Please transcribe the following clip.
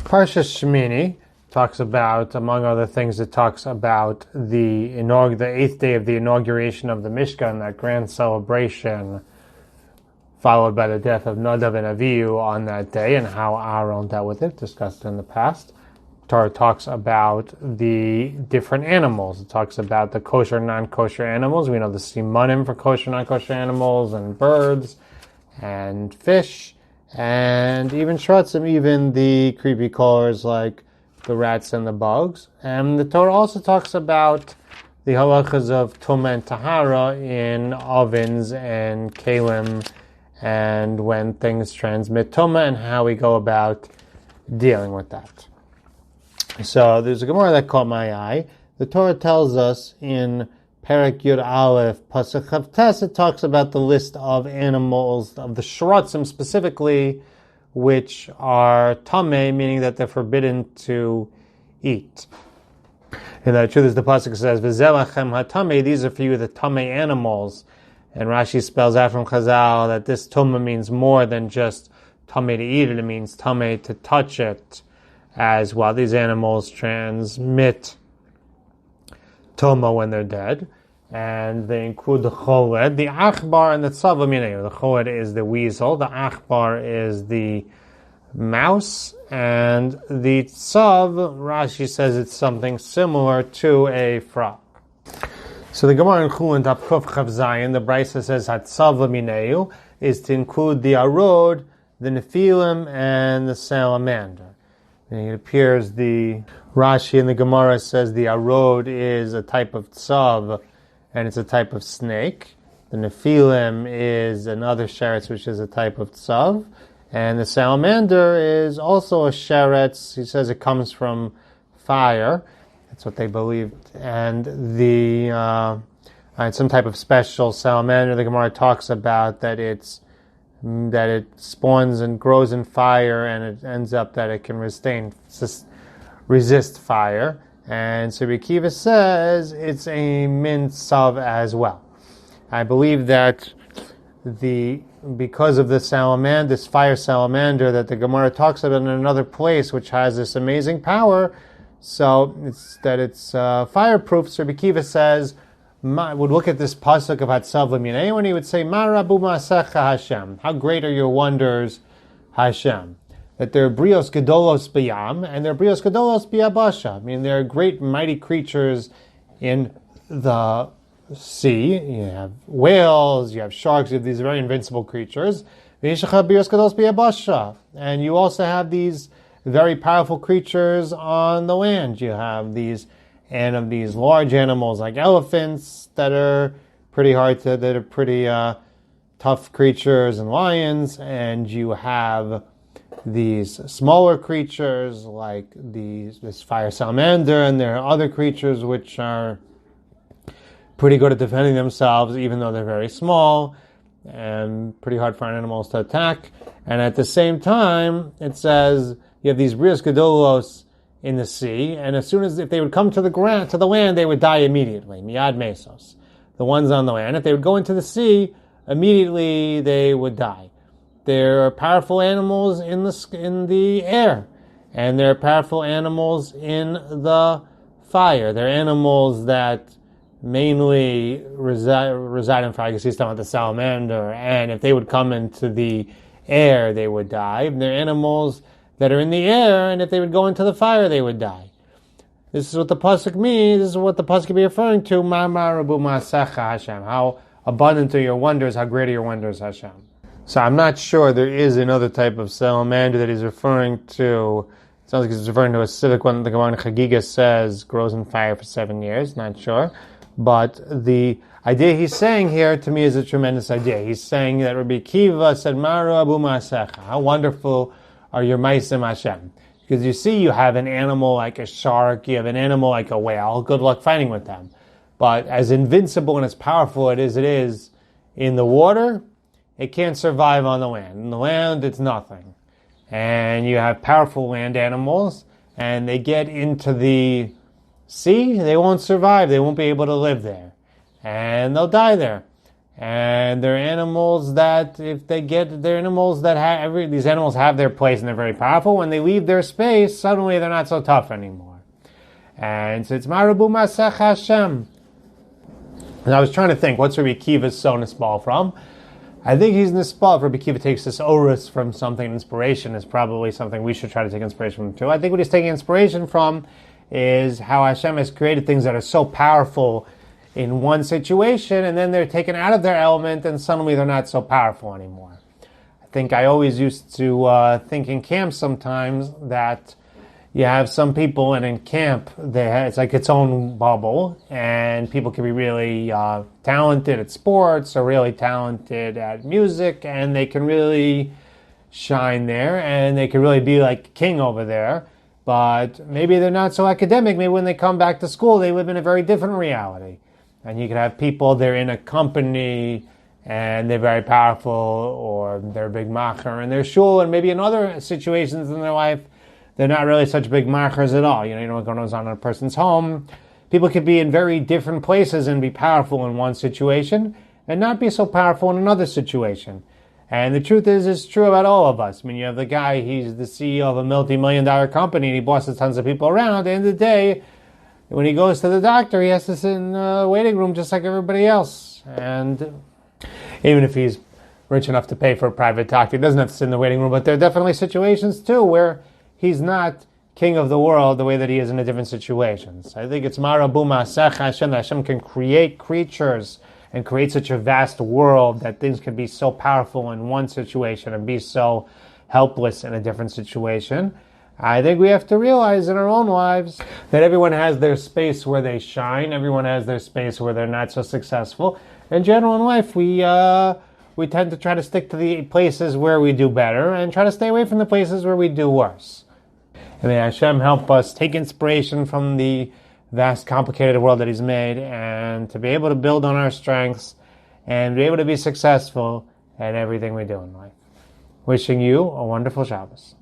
Parshas Shemini talks about, among other things, it talks about the 8th day of the inauguration of the Mishkan, that grand celebration, followed by the death of Nadav and Avihu on that day, and how Aaron dealt with it, discussed in the past. Torah talks about the different animals. It talks about the kosher and non-kosher animals. We know the simanim for kosher and non-kosher animals, and birds, and fish, and even shratzim, even the creepy crawlers like the rats and the bugs. And the Torah also talks about the halachas of tumah and tahara in ovens and kalim, and when things transmit tumah, and how we go about dealing with that. So there's a Gemara that caught my eye. The Torah tells us in Perek Yud Aleph, Pasuk Chavtes, it talks about the list of animals, of the shratzim specifically, which are tameh, meaning that they're forbidden to eat. And the truth is, the Pasuk says, V'zelachem hatameh, these are for you the tameh animals. And Rashi spells out from Chazal that this tumah means more than just tameh to eat it, it means tameh to touch it as well. These animals transmit tumah when they're dead. And they include the choled, the achbar, and the tzav minei. The choled is the weasel, the achbar is the mouse, and the tzav, Rashi says it's something similar to a frog. So the Gemara in Chulin Daf Kuf Chav Zayin, the Brisa says hatzav minei is to include the arod, the nephilim, and the salamander. And it appears the Rashi in the Gemara says the arod is a type of tzav, and it's a type of snake. The nephilim is another sheretz, which is a type of tzav. And the salamander is also a sheretz. He says it comes from fire. That's what they believed. And it's some type of special salamander. The Gemara talks about that it spawns and grows in fire, and it ends up that it can resist fire. And so Rabbi Akiva says it's a min tzav as well. I believe that because of the salamander, this fire salamander that the Gemara talks about in another place, which has this amazing power, so it's fireproof. So Rabbi Akiva says, would look at this pasuk of Hatzav L'minei, when he would say, Ma rabu ma'asecha Hashem, how great are your wonders, Hashem. That they're brios gedolos b'yam, and they're brios gedolos b'yabasha. I mean, they're great, mighty creatures in the sea. You have whales, you have sharks, you have these very invincible creatures. And you also have these very powerful creatures on the land. You have these large animals like elephants that are pretty tough creatures, and lions, and you have these smaller creatures like this fire salamander, and there are other creatures which are pretty good at defending themselves, even though they're very small, and pretty hard for animals to attack. And at the same time, it says you have these brios gedolos in the sea, and as soon as if they would come to the land, they would die immediately. Miyad mesos. The ones on the land, if they would go into the sea, immediately they would die. There are powerful animals in the air, and there are powerful animals in the fire. There are animals that mainly reside in fire. He's talking about the salamander, and if they would come into the air, they would die. And there are animals that are in the air, and if they would go into the fire, they would die. This is what the pasuk means. This is what the pasuk could be referring to. Ma rabu ma'asecha Hashem. How abundant are your wonders? How great are your wonders, Hashem? So I'm not sure there is another type of salamander that he's referring to. It sounds like he's referring to a civic one. The Gemara in Chagiga says grows in fire for 7 years. Not sure. But the idea he's saying here to me is a tremendous idea. He's saying that Rabbi Akiva said, Maru abu ma'asecha. How wonderful are your ma'asim Hashem. Because you see, you have an animal like a shark, you have an animal like a whale. Good luck fighting with them. But as invincible and as powerful it is in the water, it can't survive on the land. In the land, it's nothing. And you have powerful land animals, and they get into the sea, they won't survive. They won't be able to live there. And they'll die there. And they're animals that, these animals have their place and they're very powerful. When they leave their space, suddenly they're not so tough anymore. And so it's Marabu Masech Hashem. And I was trying to think, what's Rabbi Akiva so nispal from? I think he's nispal. Rabbi Akiva takes this orus from something. Inspiration is probably something we should try to take inspiration from too. I think what he's taking inspiration from is how Hashem has created things that are so powerful in one situation, and then they're taken out of their element, and suddenly they're not so powerful anymore. I think I always used to think in camp sometimes that you have some people, and in camp, it's like its own bubble, and people can be really talented at sports or really talented at music, and they can really shine there, and they can really be like king over there, but maybe they're not so academic. Maybe when they come back to school, they live in a very different reality. And you can have people, they're in a company, and they're very powerful, or they're a big macher in their shul, and maybe in other situations in their life, they're not really such big machers at all. You know what goes on in a person's home. People could be in very different places and be powerful in one situation, and not be so powerful in another situation. And the truth is, it's true about all of us. I mean, you have the guy, he's the CEO of a multi-million-dollar company, and he bosses tons of people around. At the end of the day, when he goes to the doctor, he has to sit in a waiting room just like everybody else. And even if he's rich enough to pay for a private doctor, he doesn't have to sit in the waiting room. But there are definitely situations, too, where he's not king of the world the way that he is in a different situations. I think it's Marabu Masech Hashem, that Hashem can create creatures and create such a vast world that things can be so powerful in one situation and be so helpless in a different situation. I think we have to realize in our own lives that everyone has their space where they shine. Everyone has their space where they're not so successful. In general in life, we tend to try to stick to the places where we do better and try to stay away from the places where we do worse. And may Hashem help us take inspiration from the vast, complicated world that He's made, and to be able to build on our strengths and be able to be successful at everything we do in life. Wishing you a wonderful Shabbos.